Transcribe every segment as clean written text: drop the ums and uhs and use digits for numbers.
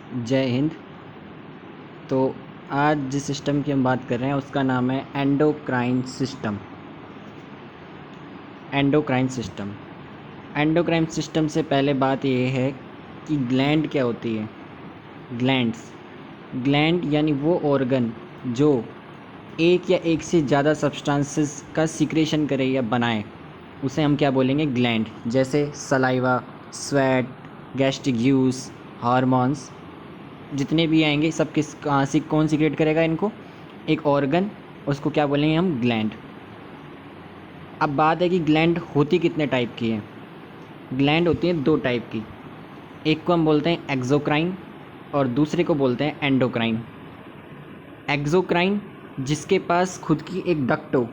जय हिंद। तो आज जिस सिस्टम की हम बात कर रहे हैं उसका नाम है endocrine system. Endocrine system endocrine system से पहले बात ये है कि ग्लैंड क्या होती है। ग्लैंड यानी वो ऑर्गन जो एक या एक से ज़्यादा सब्सटेंसेस का सिक्रेशन करे या बनाए, उसे हम क्या बोलेंगे, ग्लैंड। जैसे saliva, sweat, gastric juice, hormones जितने भी आएंगे सब किस कहाँ से कौन सिक्रेट करेगा इनको, एक ऑर्गन, उसको क्या बोलेंगे हम, ग्लैंड। अब बात है कि ग्लैंड होती कितने टाइप की है। ग्लैंड होती है दो टाइप की, एक को हम बोलते हैं एक्सोक्राइन और दूसरे को बोलते हैं एंडोक्राइन। एक्सोक्राइन जिसके पास खुद की एक डक्ट हो,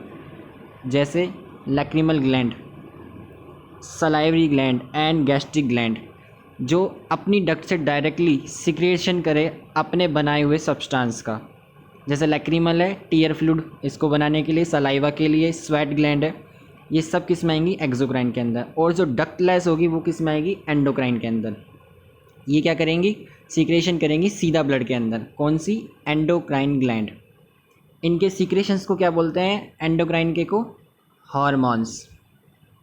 जैसे lacrimal gland, salivary gland and gastric gland, जो अपनी डक्ट से डायरेक्टली सिक्रेशन करे अपने बनाए हुए सब्सटेंस का। जैसे लैक्रिमल है टीयर फ्लूइड इसको बनाने के लिए, सलाइवा के लिए स्वेट ग्लैंड है। ये सब किस में आएंगी, एक्सोक्राइन के अंदर। और जो डक्टलेस होगी वो किस में आएगी, एंडोक्राइन के अंदर। ये क्या करेंगी, सीक्रेशन करेंगी सीधा ब्लड के अंदर। कौन सी, एंडोक्राइन ग्लैंड। इनके सीक्रेशंस को क्या बोलते हैं, एंडोक्राइन के को, हार्मोन्स।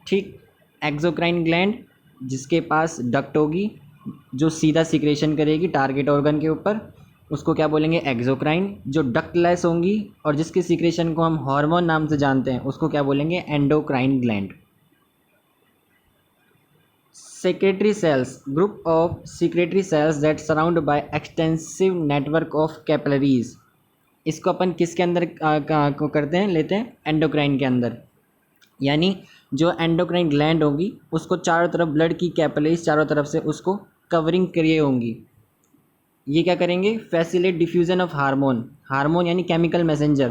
ठीक। एक्सोक्राइन ग्लैंड जिसके पास डक्ट होगी जो सीधा सीक्रेशन करेगी टारगेट ऑर्गन के ऊपर, उसको क्या बोलेंगे, एक्सोक्राइन। जो डक्टलेस होंगी और जिसके सीक्रेशन को हम हार्मोन नाम से जानते हैं, उसको क्या बोलेंगे, endocrine gland. Secretory cells, group of secretory cells that surround by extensive network of capillaries. इसको अपन किसके अंदर को करते हैं, लेते हैं, एंडोक्राइन के अंदर। यानी जो एंडोक्राइन ग्लैंड होगी उसको चारों तरफ ब्लड की कैपिलरीज चारों तरफ से उसको कवरिंग करिए होंगी। ये क्या करेंगे, फैसिलिटेट डिफ्यूजन ऑफ हार्मोन यानी केमिकल मैसेंजर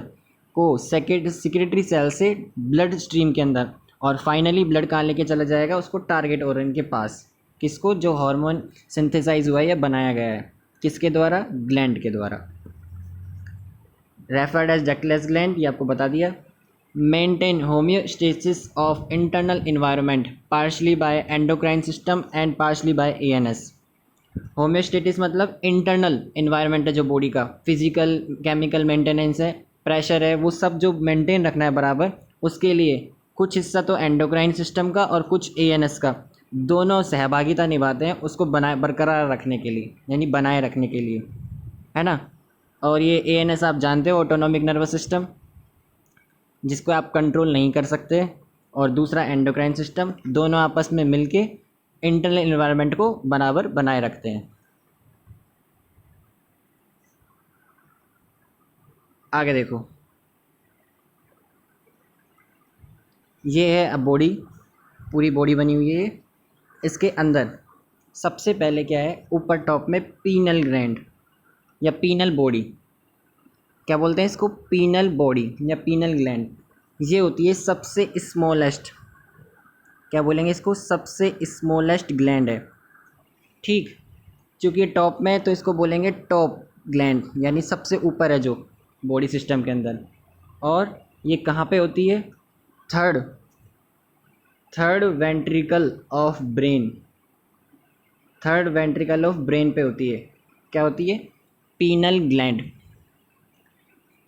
को सेक्रेटरी सेल से ब्लड स्ट्रीम के अंदर, और फाइनली ब्लड कहाँ लेके चला जाएगा, उसको टारगेट ऑर्गन के पास। किसको, जो हार्मोन सिंथेसाइज हुआ है या बनाया गया है, किसके द्वारा, ग्लैंड के द्वारा। रेफर्ड एज डक्टलेस ग्लैंड, ये आपको बता दिया। Maintain homeostasis of internal environment partially by endocrine system and partially by ANS. Homeostasis मतलब इंटरनल इन्वायरमेंट है जो बॉडी का, फिजिकल केमिकल मेंटेनेंस है, प्रेशर है, वो सब जो मेंटेन रखना है बराबर, उसके लिए कुछ हिस्सा तो एंडोक्राइन सिस्टम का और कुछ एएनएस का, दोनों सहभागिता निभाते हैं उसको बनाए बरकरार रखने के लिए, यानी बनाए रखने के लिए, है ना। और ये एएनएस आप जानते हो, ऑटोनॉमिक नर्वस सिस्टम, जिसको आप कंट्रोल नहीं कर सकते, और दूसरा एंडोक्राइन सिस्टम, दोनों आपस में मिलके इंटरनल इन्वायरमेंट को बराबर बनाए रखते हैं। आगे देखो, ये है अब बॉडी, पूरी बॉडी बनी हुई है। इसके अंदर सबसे पहले क्या है, ऊपर टॉप में पीनल ग्लैंड या पीनल बॉडी, क्या बोलते हैं इसको, पीनल बॉडी या पीनल ग्लैंड। ये होती है सबसे स्मॉलेस्ट, क्या बोलेंगे इसको, सबसे स्मॉलेस्ट ग्लैंड है। ठीक। चूँकि ये टॉप में है तो इसको बोलेंगे टॉप ग्लैंड, यानी सबसे ऊपर है जो बॉडी सिस्टम के अंदर। और ये कहाँ पे होती है, third third ventricle of brain, third ventricle of brain पे होती है। क्या होती है, पीनल ग्लैंड।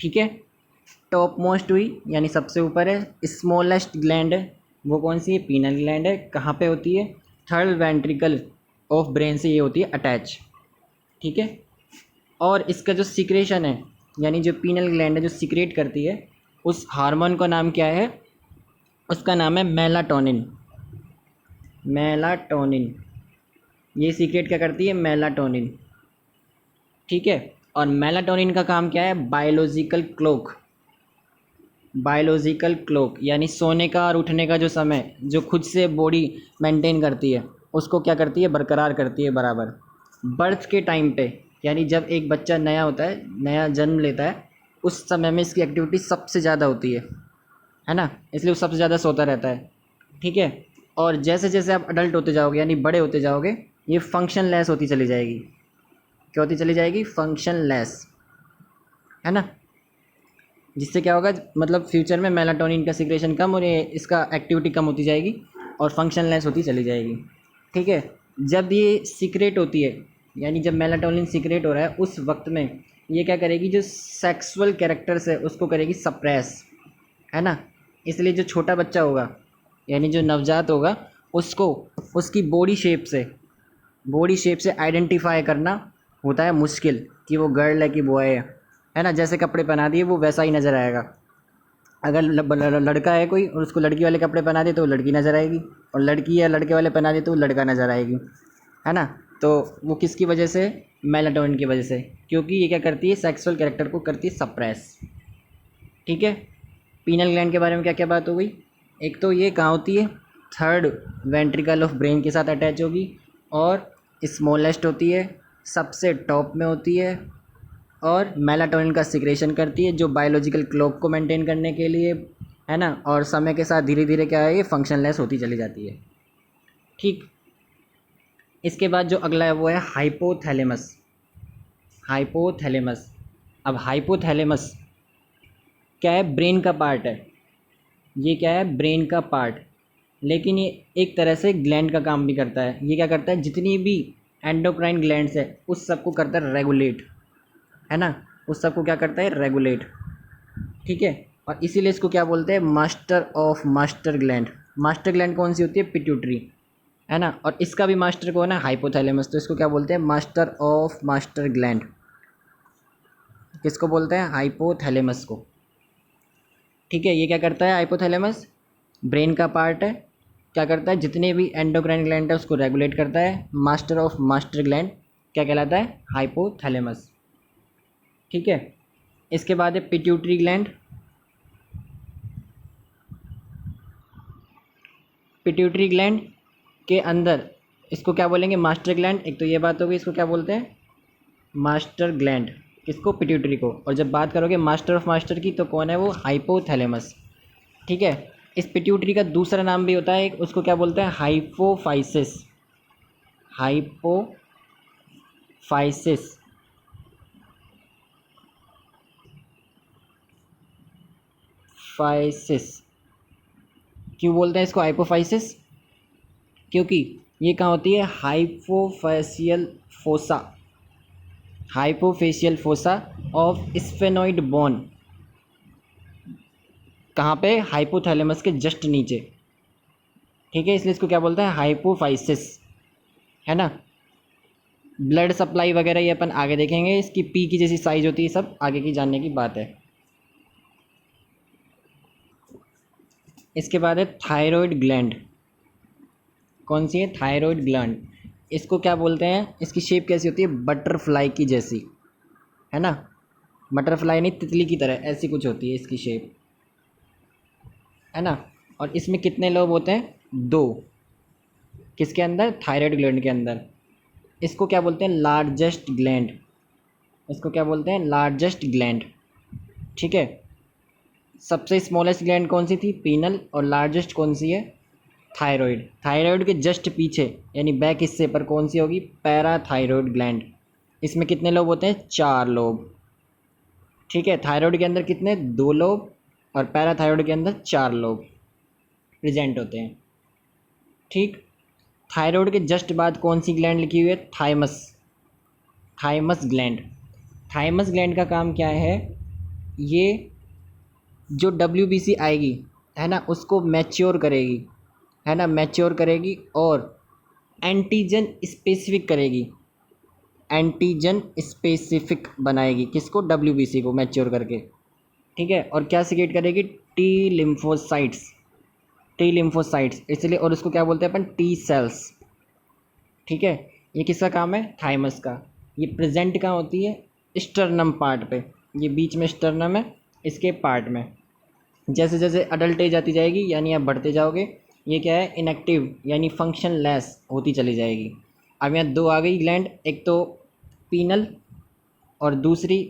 ठीक है। टॉप मोस्ट हुई यानी सबसे ऊपर है, स्मॉलेस्ट ग्लैंड है वो कौन सी है, पीनल ग्लैंड है। कहाँ पे होती है, थर्ड वेंट्रिकल ऑफ ब्रेन से ये होती है अटैच। ठीक है। और इसका जो सिक्रेशन है, यानी जो पीनल ग्लैंड है जो सिक्रेट करती है, उस हार्मोन का नाम क्या है, उसका नाम है मेलाटोनिन। मेलाटोनिन, ये सीक्रेट क्या करती है, मेलाटोनिन। ठीक है। और मेलाटोनिन का काम क्या है, बायोलॉजिकल क्लॉक। बायोलॉजिकल क्लॉक यानी सोने का और उठने का जो समय, जो खुद से बॉडी मेंटेन करती है, उसको क्या करती है, बरकरार करती है बराबर। बर्थ के टाइम पे, यानी जब एक बच्चा नया होता है, नया जन्म लेता है, उस समय में इसकी एक्टिविटी सबसे ज़्यादा होती है ना, इसलिए वो सबसे ज़्यादा सोता रहता है। ठीक है। और जैसे जैसे आप अडल्ट होते जाओगे यानी बड़े होते जाओगे, ये फंक्शन लेस होती चली जाएगी। क्या होती चली जाएगी, फंक्शन लेस, है ना। जिससे क्या होगा, मतलब फ्यूचर में मेलाटोनिन का सिक्रेशन कम और ये इसका एक्टिविटी कम होती जाएगी और फंक्शन लेस होती चली जाएगी। ठीक है। जब ये सीक्रेट होती है यानी जब मेलाटोनिन सीक्रेट हो रहा है उस वक्त में ये क्या करेगी, जो सेक्सुअल कैरेक्टर्स है उसको करेगी सप्रेस, है ना। इसलिए जो छोटा बच्चा होगा यानी जो नवजात होगा उसको उसकी बॉडी शेप से आइडेंटिफाई करना होता है मुश्किल कि वो गर्ल है कि बॉय है ना। जैसे कपड़े पहना दिए वो वैसा ही नज़र आएगा। अगर लड़का है कोई और उसको लड़की वाले कपड़े पहना दे तो वो लड़की नज़र आएगी, और लड़की या लड़के वाले पहना दे तो वो लड़का नज़र आएगी, है ना। तो वो किसकी वजह से, मेलाटोनिन की वजह से, क्योंकि ये क्या करती है, सेक्सुअल कैरेक्टर को करती है सप्रेस। ठीक है। पीनल ग्लैंड के बारे में क्या क्या बात हो गई। एक तो ये कहाँ होती है, थर्ड वेंट्रिकल ऑफ ब्रेन के साथ अटैच होगी, और स्मॉलेस्ट होती है, सबसे टॉप में होती है, और मेलाटोनिन का सिक्रेशन करती है जो बायोलॉजिकल क्लॉक को मेंटेन करने के लिए, है ना। और समय के साथ धीरे धीरे क्या है, ये फंक्शनलेस होती चली जाती है। ठीक। इसके बाद जो अगला है वो है हाइपोथैलेमस। हाइपोथैलेमस, अब हाइपोथैलेमस क्या है, ब्रेन का पार्ट है। ये क्या है, ब्रेन का पार्ट, लेकिन ये एक तरह से ग्लैंड का काम भी करता है। ये क्या करता है, जितनी भी एंडोक्राइन ग्लैंड्स है उस सबको करता है रेगुलेट, है ना। उस सबको क्या करता है, रेगुलेट। ठीक है। और इसीलिए इसको क्या बोलते हैं, master of master gland. Master gland कौन सी होती है, पिट्यूटरी, है ना। और इसका भी मास्टर कौन है, हाइपोथैलेमस। तो इसको क्या बोलते हैं, मास्टर ऑफ मास्टर ग्लैंड। किसको बोलते हैं, हाइपोथैलेमस को। ठीक है। ये क्या करता है, हाइपोथैलेमस ब्रेन का पार्ट है, क्या करता है, जितने भी एंडोक्राइन ग्लैंड है उसको रेगुलेट करता है। मास्टर ऑफ मास्टर ग्लैंड क्या कहलाता है, हाइपोथैलेमस। ठीक है। इसके बाद है पिट्यूटरी ग्लैंड। पिट्यूटरी ग्लैंड के अंदर इसको क्या बोलेंगे, मास्टर ग्लैंड। एक तो ये बात होगी, इसको क्या बोलते हैं, मास्टर ग्लैंड, किसको, पिट्यूटरी को। और जब बात करोगे मास्टर ऑफ मास्टर की तो कौन है वो, हाइपोथैलेमस। ठीक है। इस पिट्यूटरी का दूसरा नाम भी होता है एक, उसको क्या बोलते हैं, हाइपोफाइसिस। Hypophysis, physis. क्यों बोलते हैं इसको हाइपोफाइसिस, क्योंकि ये कहाँ होती है, hypophyseal fossa. Hypophyseal fossa of sphenoid bone, कहाँ पे, हाइपोथैलेमस के जस्ट नीचे। ठीक है। इसलिए इसको क्या बोलते हैं, हाइपोफाइसिस, है ना। ब्लड सप्लाई वगैरह ये अपन आगे देखेंगे, इसकी पी की जैसी साइज होती है, सब आगे की जानने की बात है। इसके बाद है थायराइड ग्लैंड। कौन सी है, थायराइड ग्लैंड। इसको क्या बोलते हैं, इसकी शेप कैसी होती है, बटरफ्लाई की जैसी, है ना। बटरफ्लाई नहीं, तितली की तरह ऐसी कुछ होती है इसकी शेप, है ना। और इसमें कितने लोब होते हैं, दो। किसके अंदर, थायराइड ग्लैंड के अंदर। इसको क्या बोलते हैं, लार्जेस्ट ग्लैंड। इसको क्या बोलते हैं, लार्जेस्ट ग्लैंड। ठीक है। सबसे स्मॉलेस्ट ग्लैंड कौन सी थी, पीनल, और लार्जेस्ट कौन सी है, थायराइड। थायराइड के जस्ट पीछे यानी बैक हिस्से पर कौन सी होगी, पैराथायराइड ग्लैंड। इसमें कितने लोब होते हैं, 4 लोब। ठीक है। थायराइड के अंदर कितने, 2 लोब, और पैराथायराइड के अंदर 4 लोब प्रेजेंट होते हैं। ठीक। थायराइड के जस्ट बाद कौन सी ग्लैंड लिखी हुई है, thymus. Thymus gland. Thymus gland का काम क्या है, ये जो WBC आएगी, है ना, उसको मैच्योर करेगी, है ना, मैच्योर करेगी, और एंटीजन स्पेसिफिक करेगी। एंटीजन स्पेसिफिक बनाएगी किसको, WBC को मैच्योर करके। ठीक है। और क्या सिक्रेट करेगी, टी लिम्फोसाइट्स। टी लिम्फोसाइट्स इसलिए, और उसको क्या बोलते हैं अपन, टी सेल्स। ठीक है। ये किसका काम है, थाइमस का। ये प्रेजेंट कहाँ होती है, स्टर्नम पार्ट पे। ये बीच में स्टर्नम है, इसके पार्ट में। जैसे जैसे अडल्ट एज आती जाएगी यानी आप बढ़ते जाओगे, ये क्या है, इनएक्टिव यानी फंक्शनलेस होती चली जाएगी। अब यहाँ 2 आ गई ग्लैंड, एक तो पीनल और दूसरी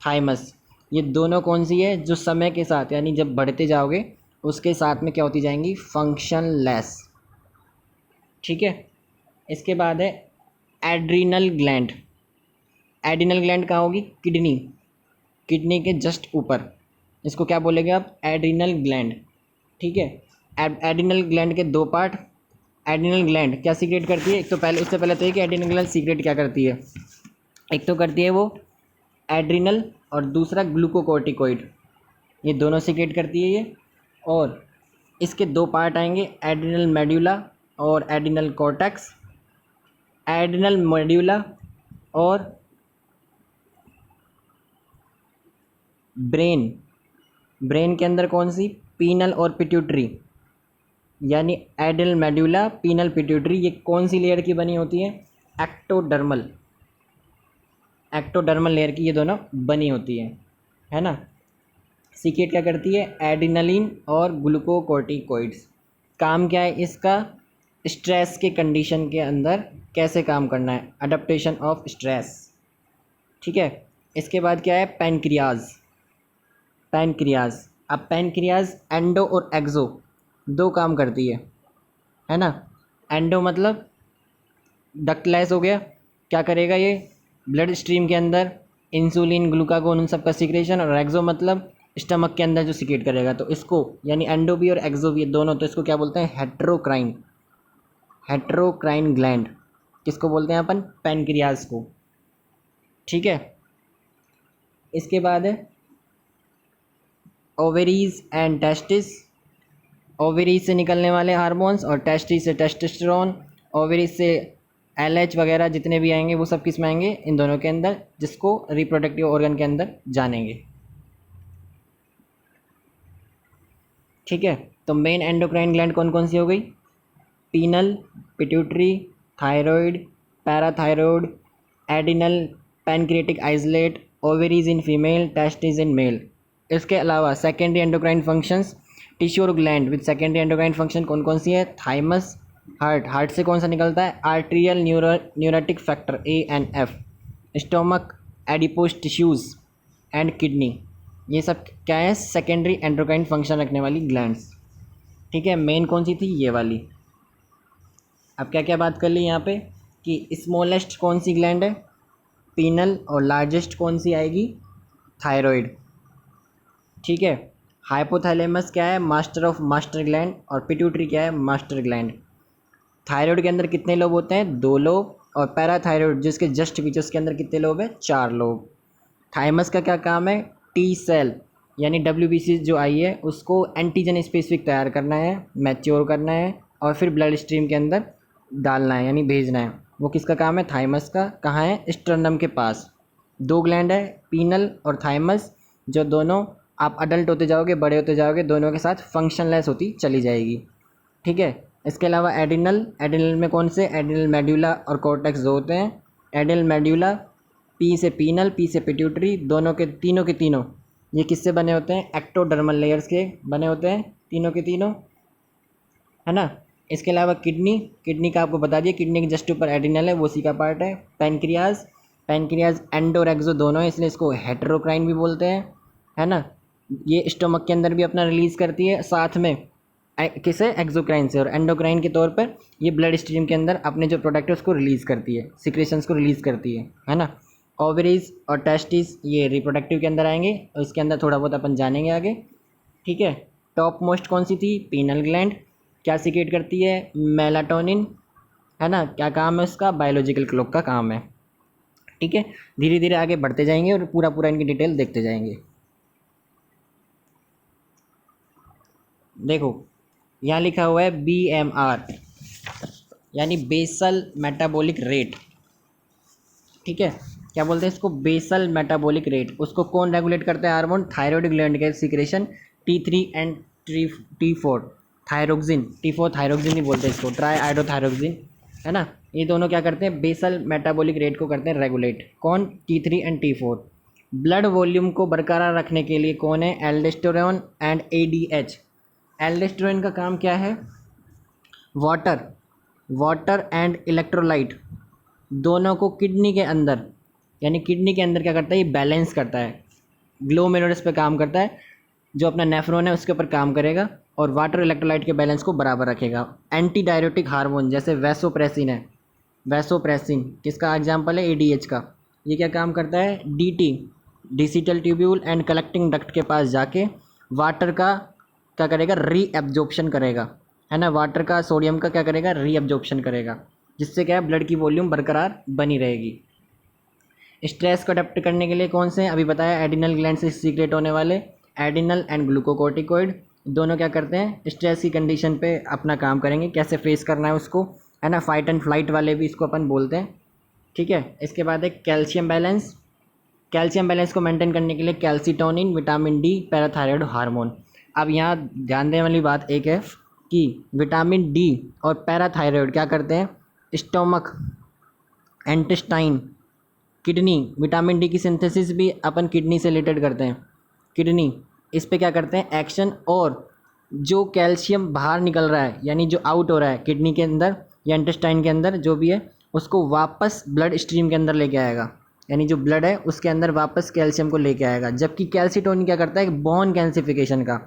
थाइमस। ये दोनों कौन सी है, जो समय के साथ यानी जब बढ़ते जाओगे उसके साथ में क्या होती जाएंगी, फंक्शनलेस। ठीक है। इसके बाद है एड्रीनल ग्लैंड। एड्रीनल ग्लैंड कहाँ होगी, किडनी। किडनी के जस्ट ऊपर, इसको क्या बोलेंगे आप, एड्रीनल ग्लैंड। ठीक है। एड्रीनल ग्लैंड के 2 पार्ट, एड्रिनल ग्लैंड क्या सीक्रेट करती है? एक तो पहले, इससे पहले तो ये कि एड्रिनल ग्लैंड सीक्रेट क्या करती है। एक तो करती है वो एड्रिनल और दूसरा ग्लूकोकोर्टिकोइड, ये दोनों सीक्रेट करती है ये। और इसके दो पार्ट आएंगे, एड्रिनल मेड्यूला और एड्रिनल कॉर्टेक्स। एड्रिनल मेड्यूला और ब्रेन, ब्रेन के अंदर कौन सी? पीनल और पिट्यूटरी, यानी एड्रिनल मेड्यूला, पीनल, पिट्यूटरी, ये कौन सी लेयर की बनी होती है? एक्टोडर्मल, एक्टोडर्मल लेयर की ये दोनों बनी होती है ना। सीक्रेट क्या करती है? एड्रिनलिन और ग्लूकोकोर्टिकोइड्स। काम क्या है इसका? स्ट्रेस के कंडीशन के अंदर कैसे काम करना है, अडेप्टेशन ऑफ स्ट्रेस। ठीक है। इसके बाद क्या है? Pancreas, pancreas. अब पैनक्रियाज एंडो और एक्सो दो काम करती है ना। एंडो मतलब डक्टलेस हो गया, क्या करेगा ये? ब्लड स्ट्रीम के अंदर इंसुलिन, ग्लूकागोन, उन सब का सिक्रेशन। और एक्सो मतलब स्टमक के अंदर जो सिक्रेट करेगा। तो इसको यानी एंडो भी और एक्सो भी दोनों, तो इसको क्या बोलते हैं? Heterocrine, heterocrine gland. किसको बोलते हैं अपन? पैनक्रियाज को। ठीक है। इसके बाद है ओवेरीज एंड टेस्टिस। ओवेरीज से निकलने वाले हार्मोन्स और टेस्टिस से टेस्टोस्टेरोन। ओवेरीज से एलएच वगैरह जितने भी आएंगे वो सब किस में आएंगे? इन दोनों के अंदर, जिसको रिप्रोडक्टिव ऑर्गन के अंदर जानेंगे। ठीक है। तो मेन एंडोक्राइन ग्लैंड कौन कौन सी हो गई? Pineal, pituitary, thyroid, parathyroid, adrenal, pancreatic isolate, ovaries in female, testis in male. इसके अलावा सेकेंडरी एंडोक्राइन फंक्शंस, टिश्यू और gland with secondary endocrine function कौन कौन सी है? थाइमस, हार्ट, हार्ट से कौन सा निकलता है? Arterial न्यूरेटिक factor ANF, stomach, adipose tissues and kidney. ये सब क्या है? सेकेंडरी एंडोक्राइन फंक्शन रखने वाली ग्लैंड्स। ठीक है। मेन कौन सी थी? ये वाली। अब क्या क्या बात कर ली यहाँ पे कि स्मॉलेस्ट कौन सी ग्लैंड है? पीनल। और लार्जेस्ट कौन सी आएगी? थायराइड। ठीक है। हाइपोथैलेमस क्या है? Master of master gland. और पिट्यूटरी क्या है? Master gland. थायराइड के अंदर कितने लोब होते हैं? 2 लोब। और पैराथायराइड जिसके जस्ट पीछे उसके अंदर कितने लोब है? 4 लोब। थाइमस का क्या काम है? टी सेल यानी WBC जो आई है उसको एंटीजन स्पेसिफिक तैयार करना है, मैच्योर करना है और फिर ब्लड स्ट्रीम के अंदर डालना है यानी भेजना है। वो किसका काम है? थाइमस का। कहाँ है? स्टर्नम के पास। 2 ग्लैंड है, पीनल और थाइमस, जो दोनों आप अडल्ट होते जाओगे, बड़े होते जाओगे, दोनों के साथ फंक्शनलेस होती चली जाएगी। ठीक है। इसके अलावा एड्रिनल, एड्रिनल में कौन से? एड्रिनल मेड्यूला और कॉर्टेक्स दो होते हैं। एड्रिनल मेड्यूला पी से पीनल, पी से पिट्यूटरी, दोनों के तीनों ये किससे बने होते हैं? एक्टोडर्मल लेयर्स के बने होते हैं तीनों के तीनों, है ना। इसके अलावा किडनी, किडनी का आपको बता दिया, किडनी के जस्ट ऊपर एड्रिनल है, वो उसी का पार्ट है। पैनक्रियाज, पैनक्रियाज एंडो और एक्सो दोनों है, इसलिए इसको हेटेरोक्राइन भी बोलते हैं, है ना। ये स्टोमक के अंदर भी अपना रिलीज़ करती है, साथ में किसे? एक्सोक्राइन से। और एंडोक्राइन के तौर पर ये ब्लड स्ट्रीम के अंदर अपने जो प्रोडक्ट है उसको रिलीज़ करती है, सिक्रेशंस को रिलीज़ करती है ना। ओवरीज और टेस्टिस ये रिप्रोडक्टिव के अंदर आएंगे और इसके अंदर थोड़ा बहुत अपन जानेंगे आगे। ठीक है। टॉप मोस्ट कौन सी थी? Penal gland. क्या सीक्रेट करती है? मेलाटोनिन, है ना। क्या काम है उसका? बायोलॉजिकल क्लॉक का काम है। ठीक है। धीरे धीरे आगे बढ़ते जाएंगे और पूरा पूरा इनकी डिटेल देखते जाएंगे। देखो यहाँ लिखा हुआ है BMR यानी बेसल मेटाबॉलिक रेट। ठीक है। क्या बोलते हैं इसको? Basal metabolic rate. उसको कौन रेगुलेट करता है? हार्मोन। थायराइड ग्लैंड के secretion T3 and T4, thyroxine, T4 thyroxine ही बोलते हैं इसको, ट्राई आइडोथायरोक्सिन, है ना। ये दोनों क्या करते हैं? बेसल मेटाबॉलिक रेट को करते हैं रेगुलेट। कौन? T3 and T4। Blood volume को बरकरार रखने के लिए कौन है? Aldosterone and ADH। एल्डोस्टेरोन का काम क्या है? वाटर एंड इलेक्ट्रोलाइट दोनों को किडनी के अंदर, यानी किडनी के अंदर क्या करता है? ये बैलेंस करता है, ग्लोमेरुलस पे काम करता है, जो अपना नेफ्रॉन है उसके ऊपर काम करेगा और वाटर इलेक्ट्रोलाइट के बैलेंस को बराबर रखेगा। एंटी डायरेटिक हार्मोन जैसे वैसोप्रेसिन है, वैसोप्रेसिन किसका एग्जाम्पल है? ADH का। ये क्या काम करता है? DT, digital tubule and collecting duct के पास जाके वाटर का क्या करेगा? रीएब्जॉर्प्शन करेगा है ना, वाटर का सोडियम का क्या करेगा, रीअब्जॉर्प्शन करेगा, जिससे क्या है ब्लड की वॉल्यूम बरकरार बनी रहेगी। स्ट्रेस को अडेप्ट करने के लिए कौन से हैं, अभी बताया एडिनल ग्लैंड से सीक्रेट होने वाले एडिनल एंड ग्लूकोकोर्टिकोइड दोनों क्या करते हैं, स्ट्रेस की कंडीशन पे अपना काम करेंगे, कैसे फेस करना है उसको, है ना, फाइट एंड फ्लाइट वाले भी इसको अपन बोलते हैं। ठीक है, इसके बाद है कैल्शियम बैलेंस। कैल्शियम बैलेंस को मेंटेन करने के लिए calcitonin, vitamin D, parathyroid hormone. अब यहाँ ध्यान देने वाली बात एक है कि विटामिन डी और पैराथायरॉयड क्या करते हैं, stomach, intestine, kidney, vitamin D की सिंथेसिस भी अपन किडनी से रिलेटेड करते हैं। किडनी इस पे क्या करते हैं एक्शन, और जो कैल्शियम बाहर निकल रहा है यानी जो आउट हो रहा है किडनी के अंदर या इंटेस्टाइन के अंदर जो भी है, उसको वापस ब्लड स्ट्रीम के अंदर लेके आएगा, यानी जो ब्लड है उसके अंदर वापस कैल्शियम को लेके आएगा। जबकि कैल्सीटोनिन क्या करता है, बोन कैल्सिफिकेशन का,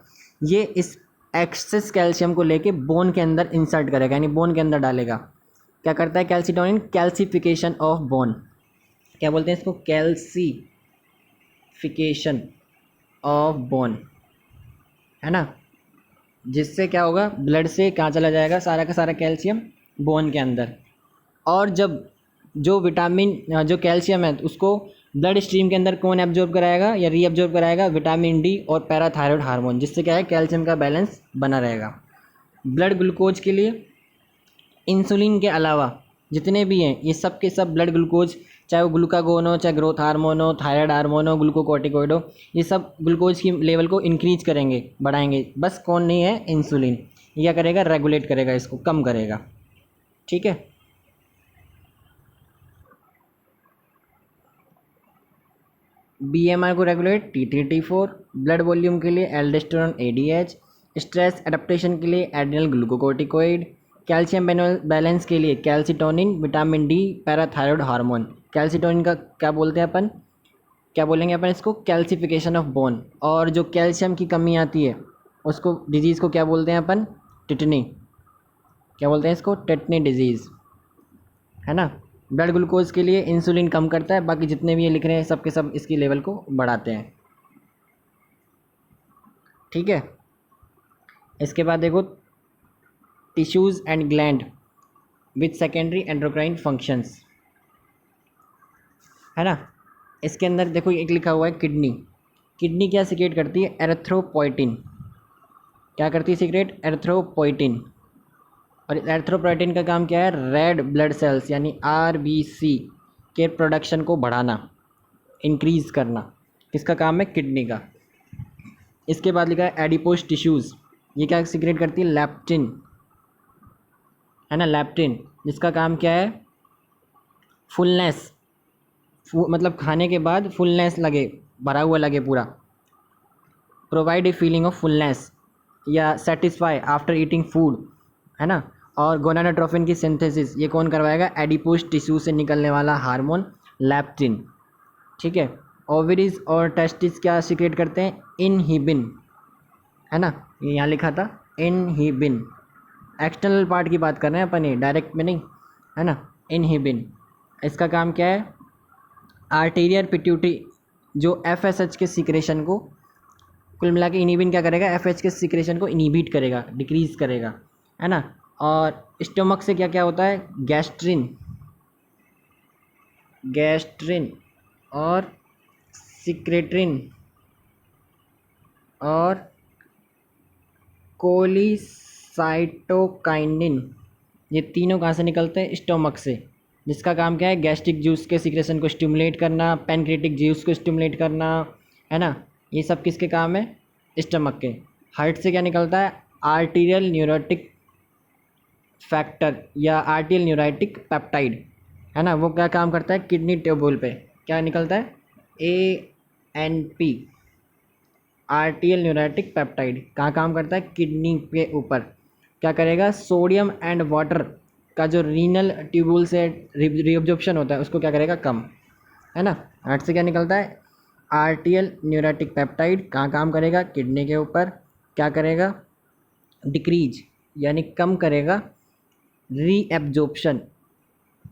ये इस एक्सेस कैल्शियम को लेके बोन के अंदर इंसर्ट करेगा, यानी बोन के अंदर डालेगा। क्या करता है कैल्सीटोनिन, कैल्सिफिकेशन ऑफ बोन, क्या बोलते हैं इसको, कैल्सिफिकेशन ऑफ बोन, है ना, जिससे क्या होगा ब्लड से कहाँ चला जाएगा सारा का सारा कैल्शियम, बोन के अंदर। और जब जो विटामिन जो कैल्शियम है उसको ब्लड स्ट्रीम के अंदर कौन एब्जॉर्ब कराएगा या रीअब्जॉर्ब कराएगा, विटामिन डी और पैराथायरॉयड हार्मोन, जिससे क्या है कैल्शियम का बैलेंस बना रहेगा। ब्लड ग्लूकोज के लिए इंसुलिन के अलावा जितने भी हैं ये सब के सब ब्लड ग्लूकोज, चाहे वो ग्लूकागोन हो, चाहे ग्रोथ हार्मोन हो, थायराइड हार्मोन हो, ग्लूकोकॉर्टिकॉइड हो, ये सब ग्लूकोज की लेवल को इंक्रीज करेंगे, बढ़ाएंगे। बस कौन नहीं है, इंसुलिन। ये क्या करेगा, रेगुलेट करेगा, इसको कम करेगा। ठीक है, बीएमआई को regulate T3 T4, blood volume के लिए एल्डोस्टेरोन ADH, स्ट्रेस एडेप्टेशन के लिए एड्रिनल ग्लूकोकोर्टिकोइड, कैल्शियम बैलेंस के लिए calcitonin, vitamin D, parathyroid hormone. Calcitonin का क्या बोलते हैं अपन, क्या बोलेंगे अपन इसको, कैल्सिफिकेशन ऑफ बोन। और जो कैल्शियम की कमी आती है उसको डिजीज़ को क्या बोलते हैं अपन, टिटनी, क्या बोलते हैं इसको, टिटनी डिजीज़, है ना। ब्लड ग्लूकोज के लिए इंसुलिन कम करता है, बाकी जितने भी ये लिख रहे हैं सब के सब इसकी लेवल को बढ़ाते हैं। ठीक है, इसके बाद देखो tissues and gland with secondary endocrine functions, है ना। इसके अंदर देखो एक लिखा हुआ है किडनी। किडनी क्या सीक्रेट करती है, एरिथ्रोपोइटिन। क्या करती है सीक्रेट, एरिथ्रोपोइटिन। और एरिथ्रोपोइटिन का काम क्या है, रेड ब्लड सेल्स यानी RBC के प्रोडक्शन को बढ़ाना, इंक्रीज़ करना। किसका काम है, किडनी का। इसके बाद लिखा है एडिपोज टिश्यूज़, ये क्या सीक्रेट करती है, लैप्टिन, है ना, लैप्टिन, जिसका काम क्या है, फुलनेस, मतलब खाने के बाद फुलनेस लगे, भरा हुआ लगे पूरा, provide a feeling of fullness या सेटिस्फाई आफ्टर ईटिंग फूड, है ना। और गोनाडोट्रोफिन की सिंथेसिस ये कौन करवाएगा, एडिपोज टिश्यू से निकलने वाला हार्मोन लैप्टिन। ठीक है, ओवरीज और टेस्टिस क्या सीक्रेट करते हैं, इनहिबिन, है ना, ये यहाँ लिखा था इनहिबिन। एक्सटर्नल पार्ट की बात कर रहे हैं अपन, ये डायरेक्ट में नहीं, है ना, इनहिबिन। इसका काम क्या है, आर्टीरियल पिट्यूटरी जो FSH के सीक्रेशन को, कुल मिला के इनहिबिन क्या करेगा, FH के सीक्रेशन को इनहिबिट करेगा, डिक्रीज करेगा, है ना। और स्टोमक से क्या क्या होता है, गैस्ट्रिन, गैस्ट्रिन और सिक्रेट्रिन और कोलिसाइटोकाइनिन, ये तीनों कहाँ से निकलते हैं, स्टोमक से, जिसका काम क्या है, गैस्ट्रिक जूस के सीक्रेशन को स्टिमुलेट करना, पैनक्रियाटिक जूस को स्टिमुलेट करना, है ना। ये सब किसके काम है, स्टमक के। हार्ट से क्या निकलता है, आर्टीरियल न्यूरोटिक फैक्टर या आर्टियल न्यूराइटिक पेप्टाइड, है ना, वो क्या काम करता है, किडनी ट्यूब्यूल पे क्या निकलता है, ANP, आर्टियल न्यूराइटिक पेप्टाइड, कहाँ काम करता है, किडनी के ऊपर। क्या करेगा, सोडियम एंड वाटर का जो रीनल ट्यूब्यूल से रीअब्जॉर्प्शन होता है उसको क्या करेगा, कम, है ना। हार्ट से क्या निकलता है, आर्टियल न्यूराइटिक पेप्टाइड, कहाँ काम करेगा, किडनी के ऊपर। क्या करेगा, डिक्रीज यानी कम करेगा रीएब्जॉर्प्शन,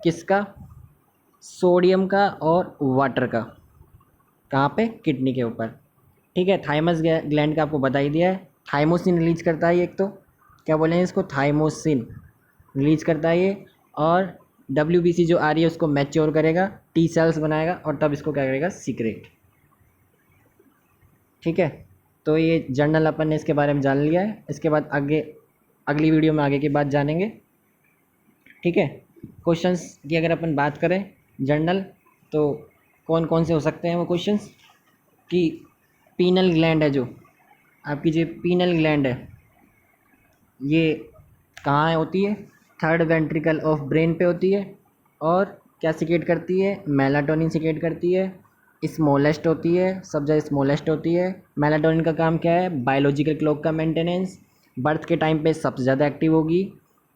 किसका, सोडियम का और वाटर का, कहाँ पे, किडनी के ऊपर। ठीक है, थाइमस ग्लैंड का आपको बता ही दिया है, थाइमोसिन रिलीज करता है एक तो, क्या बोलेंगे इसको, थाइमोसिन रिलीज करता है ये, और WBC जो आ रही है उसको मैच्योर करेगा, टी सेल्स बनाएगा और तब इसको क्या करेगा, सीक्रेट। ठीक है, तो ये जर्नल अपन ने इसके बारे में जान लिया है। इसके बाद आगे अगली वीडियो में आगे की बात जानेंगे। ठीक है, क्वेश्चंस की अगर अपन बात करें जर्नल, तो कौन कौन से हो सकते हैं वो क्वेश्चंस, कि पीनल ग्लैंड है, जो आपकी जो पीनल ग्लैंड है ये कहाँ होती है, थर्ड वेंट्रिकल ऑफ ब्रेन पे होती है, और क्या सिक्रेट करती है, मेलाटोनिन सिक्रेट करती है, स्मॉलेस्ट होती है, सब जगह स्मॉलेस्ट होती है। मेलाटोनिन का काम क्या है, बायोलॉजिकल क्लॉक का मेंटेनेंस, बर्थ के टाइम पे सबसे ज़्यादा एक्टिव होगी,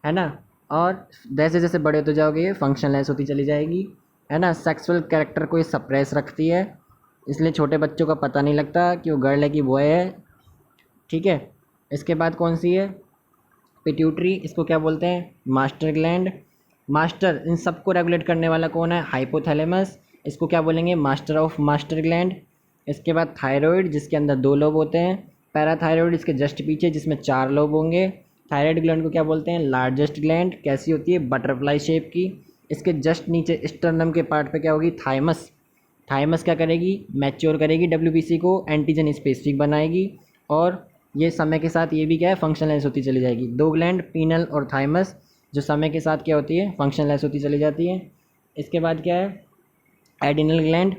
है ना, और जैसे जैसे बड़े होते जाओगे ये फंक्शनलेस होती चली जाएगी, है ना। सेक्सुअल कैरेक्टर को ये सप्रेस रखती है, इसलिए छोटे बच्चों का पता नहीं लगता कि वो गर्ल है कि बॉय है। ठीक है, इसके बाद कौन सी है, पिट्यूटरी, इसको क्या बोलते हैं, मास्टर ग्लैंड। मास्टर इन सबको रेगुलेट करने वाला कौन है, हाइपोथैलेमस, इसको क्या बोलेंगे, मास्टर ऑफ मास्टर ग्लैंड। इसके बाद थायराइड, जिसके अंदर 2 लोब होते हैं, पैराथायराइड इसके जस्ट पीछे जिसमें 4 लोब होंगे। थायराइड ग्लैंड को क्या बोलते हैं, लार्जेस्ट ग्लैंड, कैसी होती है, बटरफ्लाई शेप की। इसके जस्ट नीचे स्टर्नम के पार्ट पे क्या होगी, थाइमस। थाइमस क्या करेगी, मैच्योर करेगी WBC को, एंटीजन स्पेसिफिक बनाएगी, और ये समय के साथ ये भी क्या है, फंक्शनलेस होती चली जाएगी। 2 ग्लैंड पीनल और थाइमस जो समय के साथ क्या होती है, फंक्शनलेस होती चली जाती है। इसके बाद क्या है, एडिनल ग्लैंड।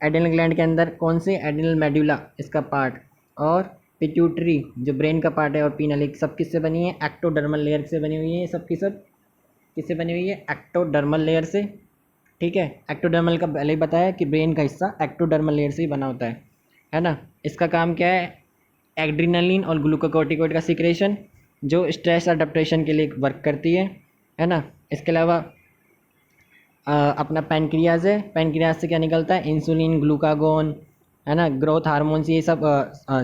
एडिनल ग्लैंड के अंदर कौन से, एडिनल मेडुला इसका पार्ट, और पिट्यूटरी जो ब्रेन का पार्ट है, और पीनल, एक सब किससे बनी है, एक्टोडर्मल लेयर से बनी हुई है। ये सब की सब किससे बनी हुई है, एक्टोडर्मल लेयर से। ठीक है, एक्टोडर्मल का पहले ही बताया कि ब्रेन का हिस्सा एक्टोडर्मल लेयर से ही बना होता है ना। इसका काम क्या है, एड्रीनलिन और ग्लूकोकॉर्टिकॉइड का सिक्रेशन, जो स्ट्रेस अडेप्टेशन के लिए वर्क करती है ना। इसके अलावा अपना पैनक्रियाज है, पैनक्रियाज से क्या निकलता है, इंसुलिन, ग्लूकागोन, है ना, ग्रोथ हार्मोन्स, ये सब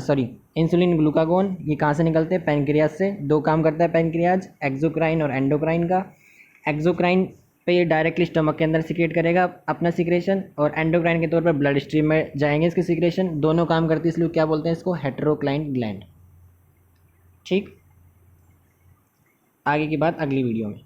सॉरी इंसुलिन, ग्लूकागोन, ये कहाँ से निकलते हैं, पैनक्रियाज से। 2 काम करता है पैनक्रियाज, एक्सोक्राइन और एंडोक्राइन का। एक्सोक्राइन पे ये डायरेक्टली स्टमक के अंदर सिक्रेट करेगा अपना सिक्रेशन, और एंडोक्राइन के तौर पर ब्लड स्ट्रीम में जाएंगे इसके सिक्रेशन। दोनों काम करती है, इसलिए क्या बोलते हैं इसको, हेटेरोक्लाइन ग्लैंड। ठीक, आगे की बात अगली वीडियो में।